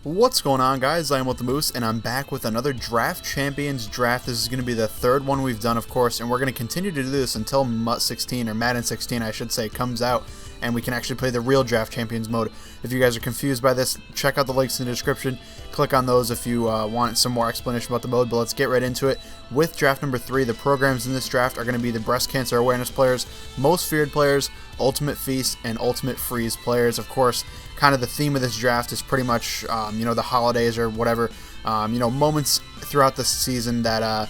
What's going on, guys? I am with the Moose, and I'm back with another Draft Champions draft. This is going to be the third one we've done, of course, and we're going to continue to do this until MUT 16, or Madden 16, I should say, comes out, and we can actually play the real Draft Champions mode. If you guys are confused by this, check out the links in the description. Click on those if you want some more explanation about the mode, but let's get right into it. With draft number 3, the programs in this draft are going to be the breast cancer awareness players, most feared players, ultimate feast, and ultimate freeze players. Of course, kind of the theme of this draft is pretty much, the holidays or whatever, moments throughout the season that,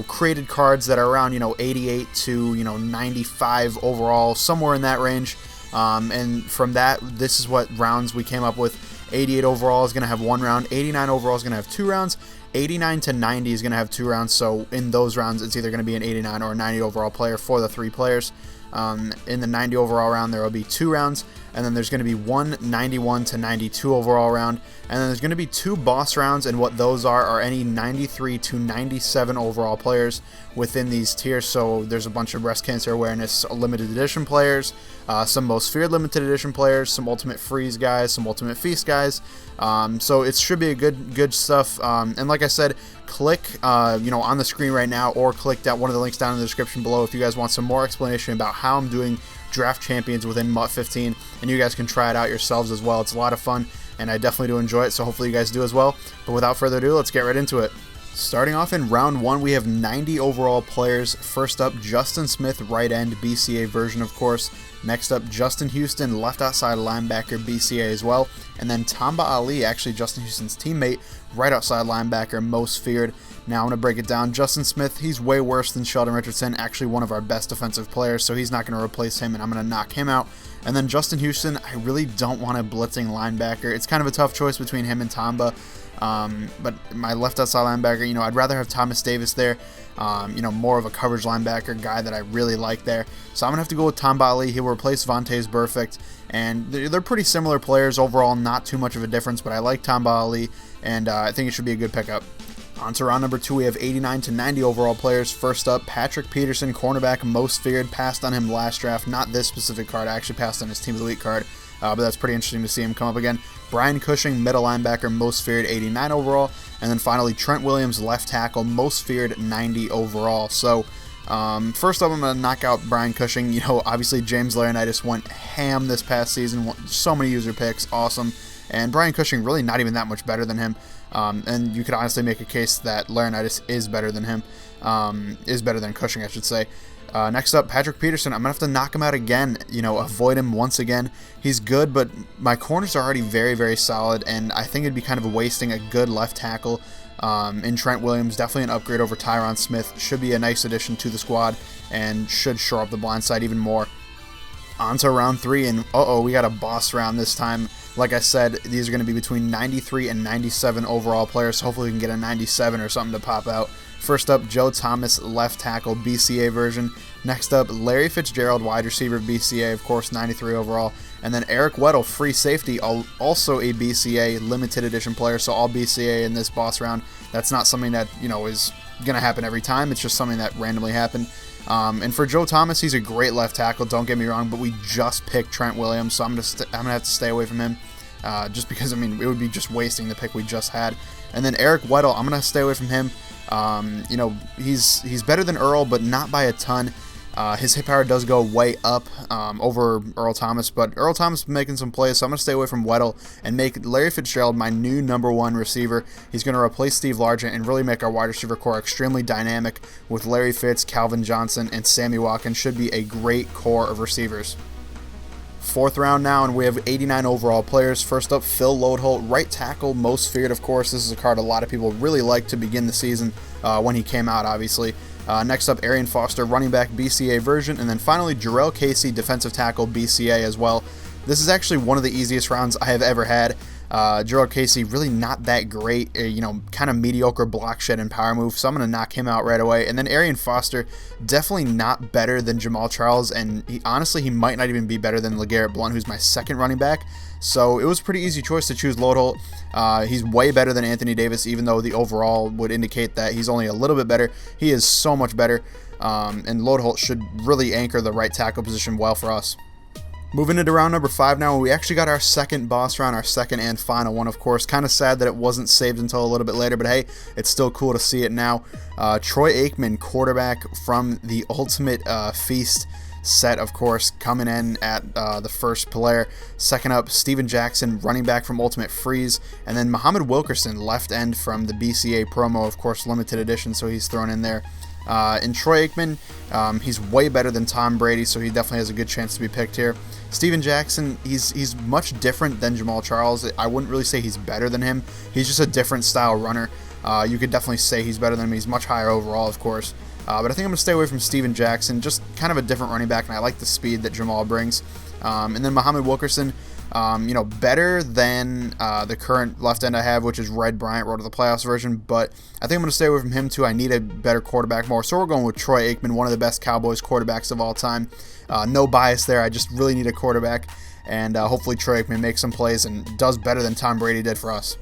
created cards that are around, 88 to, 95 overall, somewhere in that range. And from that, this is what rounds we came up with. 88 overall is going to have 1 round, 89 overall is going to have 2 rounds, 89 to 90 is going to have 2 rounds, so in those rounds, it's either going to be an 89 or a 90 overall player for the 3 players. In the 90 overall round, there will be 2 rounds, and then there's going to be one 91 to 92 overall round, and then there's going to be 2 boss rounds, and what those are any 93 to 97 overall players within these tiers. So there's a bunch of breast cancer awareness limited edition players, some most feared limited edition players, some ultimate freeze guys, some ultimate feast guys. So it should be a good stuff. And like I said, click on the screen right now, or click that one of the links down in the description below if you guys want some more explanation about how I'm doing draft champions within MUT 15, and you guys can try it out yourselves as well. It's a lot of fun, and I definitely do enjoy it, so hopefully you guys do as well. But without further ado, let's get right into it. Starting off in round 1, we have 90 overall players. First up, Justin Smith, right end, BCA version, of course. Next up, Justin Houston, left outside linebacker, BCA as well. And then Tamba Ali, actually Justin Houston's teammate, right outside linebacker, most feared. Now I'm going to break it down. Justin Smith, he's way worse than Sheldon Richardson, actually one of our best defensive players, so he's not going to replace him, and I'm going to knock him out. And then Justin Houston, I really don't want a blitzing linebacker. It's kind of a tough choice between him and Tamba. But my left outside linebacker, I'd rather have Thomas Davis there, more of a coverage linebacker guy that I really like there. So I'm going to have to go with Tamba Ali. He will replace Vontaze Burfict, and they're pretty similar players overall, not too much of a difference, but I like Tamba Ali, and I think it should be a good pickup. On to round number 2, we have 89 to 90 overall players. First up, Patrick Peterson, cornerback, most feared. Passed on him last draft. Not this specific card. I actually passed on his Team of the Week card, but that's pretty interesting to see him come up again. Brian Cushing, middle linebacker, most feared, 89 overall. And then finally, Trent Williams, left tackle, most feared, 90 overall. So first up, I'm going to knock out Brian Cushing. Obviously James Laurinaitis went ham this past season. So many user picks, awesome. And Brian Cushing really not even that much better than him. And you could honestly make a case that Laurinaitis is better than him, is better than Cushing, I should say. Next up, Patrick Peterson. I'm going to have to knock him out again, avoid him once again. He's good, but my corners are already very, very solid, and I think it'd be kind of wasting a good left tackle in Trent Williams. Definitely an upgrade over Tyron Smith. Should be a nice addition to the squad and should shore up the blind side even more. On to round 3, and we got a boss round this time. Like I said, these are going to be between 93 and 97 overall players. So hopefully we can get a 97 or something to pop out. First up, Joe Thomas, left tackle, BCA version. Next up, Larry Fitzgerald, wide receiver, BCA, of course, 93 overall. And then Eric Weddle, free safety, also a BCA, limited edition player, so all BCA in this boss round. That's not something that, is going to happen every time. It's just something that randomly happened. And for Joe Thomas, he's a great left tackle, don't get me wrong, but we just picked Trent Williams, so I'm gonna have to stay away from him, just because, it would be just wasting the pick we just had. And then Eric Weddle, I'm going to stay away from him. He's better than Earl, but not by a ton. His hit power does go way up over Earl Thomas, but Earl Thomas is making some plays, so I'm going to stay away from Weddle and make Larry Fitzgerald my new #1 receiver. He's going to replace Steve Largent and really make our wide receiver core extremely dynamic with Larry Fitz, Calvin Johnson, and Sammy Watkins. Should be a great core of receivers. 4th round now, and we have 89 overall players. First up, Phil Loadholt, right tackle, most feared, of course. This is a card a lot of people really liked to begin the season when he came out, obviously. Next up, Arian Foster, running back, BCA version. And then finally, Jarrell Casey, defensive tackle, BCA as well. This is actually one of the easiest rounds I have ever had. Jarrell Casey, really not that great, kind of mediocre block shed and power move, so I'm going to knock him out right away. And then Arian Foster, definitely not better than Jamal Charles, and honestly, he might not even be better than LeGarrette Blount, who's my second running back. So it was a pretty easy choice to choose Loadholt. He's way better than Anthony Davis, even though the overall would indicate that he's only a little bit better. He is so much better, and Loadholt should really anchor the right tackle position well for us. Moving into round number 5 now, we actually got our second boss round, our second and final one, of course. Kind of sad that it wasn't saved until a little bit later, but hey, it's still cool to see it now. Troy Aikman, quarterback from the Ultimate Feast set, of course, coming in at the first player. Second up, Steven Jackson, running back from Ultimate Freeze, and then Muhammad Wilkerson, left end from the BCA promo, of course, limited edition, so he's thrown in there. In Troy Aikman, he's way better than Tom Brady, so he definitely has a good chance to be picked here. Steven Jackson, he's much different than Jamal Charles. I wouldn't really say he's better than him. He's just a different style runner. You could definitely say he's better than him. He's much higher overall, of course. But I think I'm going to stay away from Steven Jackson. Just kind of a different running back, and I like the speed that Jamal brings. And then Muhammad Wilkerson, better than the current left end I have, which is Red Bryant, Road to the Playoffs version, but I think I'm going to stay away from him too. I need a better quarterback more, so we're going with Troy Aikman, one of the best Cowboys quarterbacks of all time. No bias there, I just really need a quarterback, and hopefully Troy Aikman makes some plays and does better than Tom Brady did for us.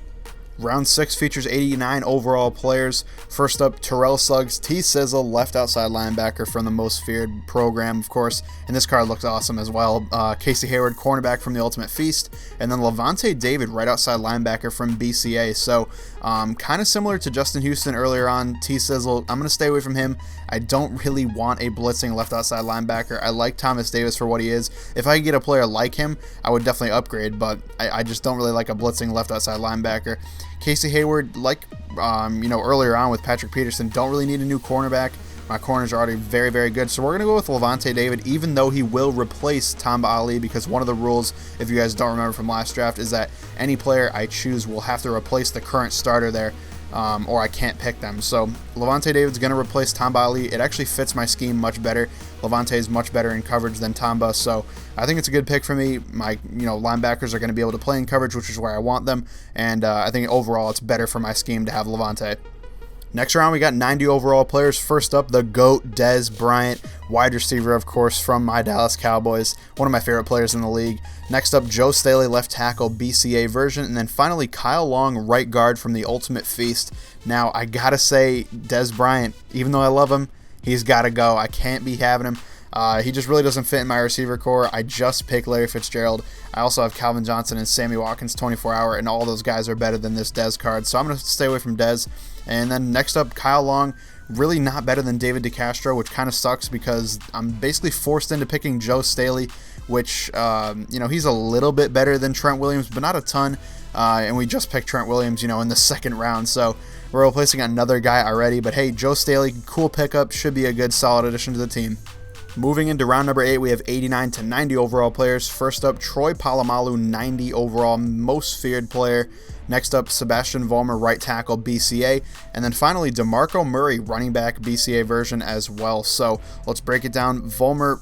Round 6 features 89 overall players. First up, Terrell Suggs, T-Sizzle, left outside linebacker from the Most Feared program, of course. And this card looks awesome as well. Casey Hayward, cornerback from the Ultimate Feast. And then Levante David, right outside linebacker from BCA. So kind of similar to Justin Houston earlier on. T-Sizzle, I'm going to stay away from him. I don't really want a blitzing left outside linebacker. I like Thomas Davis for what he is. If I could get a player like him, I would definitely upgrade, but I just don't really like a blitzing left outside linebacker. Casey Hayward, like earlier on with Patrick Peterson, don't really need a new cornerback. My corners are already very, very good, so we're going to go with Levante David, even though he will replace Tamba Ali, because one of the rules, if you guys don't remember from last draft, is that any player I choose will have to replace the current starter there, or I can't pick them. So Levante David's going to replace Tamba Ali. It actually fits my scheme much better. Levante is much better in coverage than Tamba, so I think it's a good pick for me. My linebackers are going to be able to play in coverage, which is where I want them, and I think overall it's better for my scheme to have Levante. Next round, we got 90 overall players. First up, the GOAT, Dez Bryant, wide receiver, of course, from my Dallas Cowboys, one of my favorite players in the league. Next up, Joe Staley, left tackle, BCA version. And then finally, Kyle Long, right guard from the Ultimate Feast. Now, I gotta say, Dez Bryant, even though I love him, he's gotta go. I can't be having him. He just really doesn't fit in my receiver core. I just picked Larry Fitzgerald. I also have Calvin Johnson and Sammy Watkins 24-hour, and all those guys are better than this Dez card. So I'm going to stay away from Dez. And then next up, Kyle Long, really not better than David DeCastro, which kind of sucks because I'm basically forced into picking Joe Staley, which, he's a little bit better than Trent Williams, but not a ton. And we just picked Trent Williams, in the second round. So we're replacing another guy already. But hey, Joe Staley, cool pickup, should be a good, solid addition to the team. Moving into round number 8, we have 89 to 90 overall players. First up, Troy Polamalu, 90 overall, most feared player. Next up, Sebastian Vollmer, right tackle, BCA. And then finally, DeMarco Murray, running back, BCA version as well. So let's break it down. Vollmer,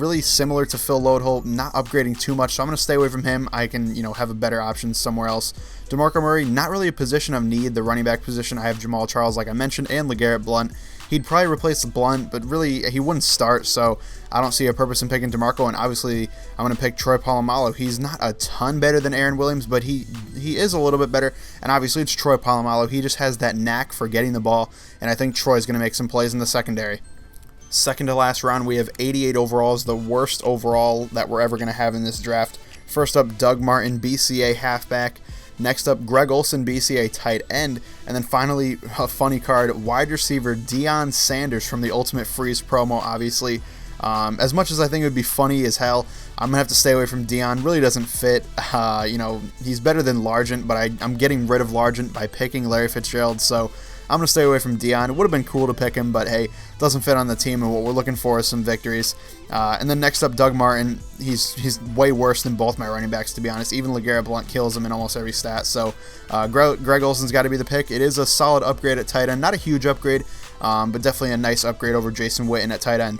really similar to Phil Loadholt, not upgrading too much, so I'm going to stay away from him. I can, have a better option somewhere else. DeMarco Murray, not really a position of need, the running back position. I have Jamal Charles, like I mentioned, and LeGarrette Blount. He'd probably replace Blunt, but really, he wouldn't start, so I don't see a purpose in picking DeMarco, and obviously, I'm going to pick Troy Polamalu. He's not a ton better than Aaron Williams, but he is a little bit better, and obviously, it's Troy Polamalu. He just has that knack for getting the ball, and I think Troy's going to make some plays in the secondary. Second to last round, we have 88 overalls, the worst overall that we're ever going to have in this draft. First up, Doug Martin, BCA halfback. Next up, Greg Olsen, BCA tight end. And then finally, a funny card, wide receiver Deion Sanders from the Ultimate Freeze promo, obviously. As much as I think it would be funny as hell, I'm going to have to stay away from Deion. Really doesn't fit. He's better than Largent, but I'm getting rid of Largent by picking Larry Fitzgerald. So I'm going to stay away from Deion. It would have been cool to pick him, but hey, doesn't fit on the team, and what we're looking for is some victories. And then next up, Doug Martin. He's way worse than both my running backs, to be honest. Even LeGarrette Blount kills him in almost every stat. So Greg Olsen's got to be the pick. It is a solid upgrade at tight end. Not a huge upgrade, but definitely a nice upgrade over Jason Witten at tight end.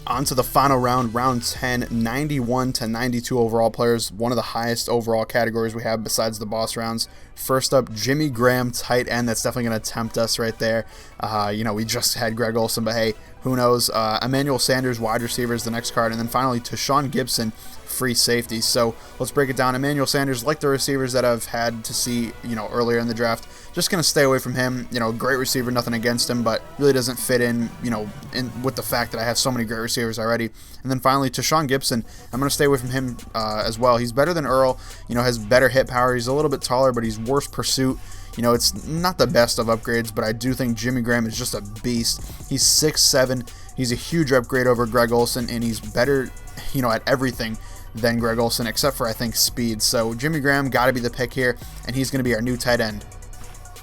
On to the final round, round 10, 91 to 92 overall players, one of the highest overall categories we have besides the boss rounds. First up, Jimmy Graham, tight end. That's definitely going to tempt us right there. We just had Greg Olsen, but hey, who knows? Emmanuel Sanders, wide receiver, is the next card. And then finally, Tashawn Gibson free safeties. So let's break it down. Emmanuel Sanders, like the receivers that I've had to see, earlier in the draft, just going to stay away from him. Great receiver, nothing against him, but really doesn't fit in, with the fact that I have so many great receivers already. And then finally, Tashawn Gibson, I'm going to stay away from him as well. He's better than Earl, has better hit power. He's a little bit taller, but he's worse pursuit. It's not the best of upgrades, but I do think Jimmy Graham is just a beast. He's 6'7". He's a huge upgrade over Greg Olsen, and he's better, at everything than Greg Olsen, except for, I think, speed. So Jimmy Graham got to be the pick here, and he's going to be our new tight end.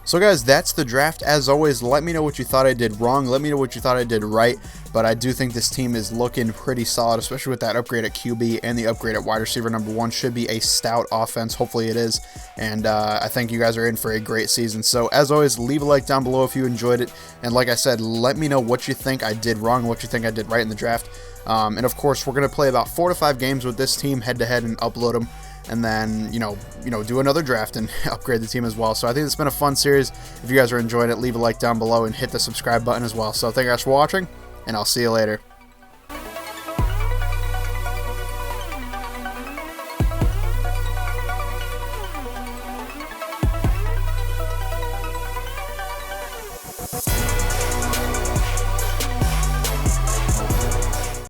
So guys, that's the draft. As always, let me know what you thought I did wrong. Let me know what you thought I did right. But I do think this team is looking pretty solid, especially with that upgrade at QB and the upgrade at wide receiver number 1. Should be a stout offense. Hopefully it is. And I think you guys are in for a great season. So as always, leave a like down below if you enjoyed it. And like I said, let me know what you think I did wrong and what you think I did right in the draft. And of course, we're going to play about 4 to 5 games with this team head-to-head and upload them. And then, do another draft and upgrade the team as well. So I think it's been a fun series. If you guys are enjoying it, leave a like down below and hit the subscribe button as well. So thank you guys for watching, and I'll see you later.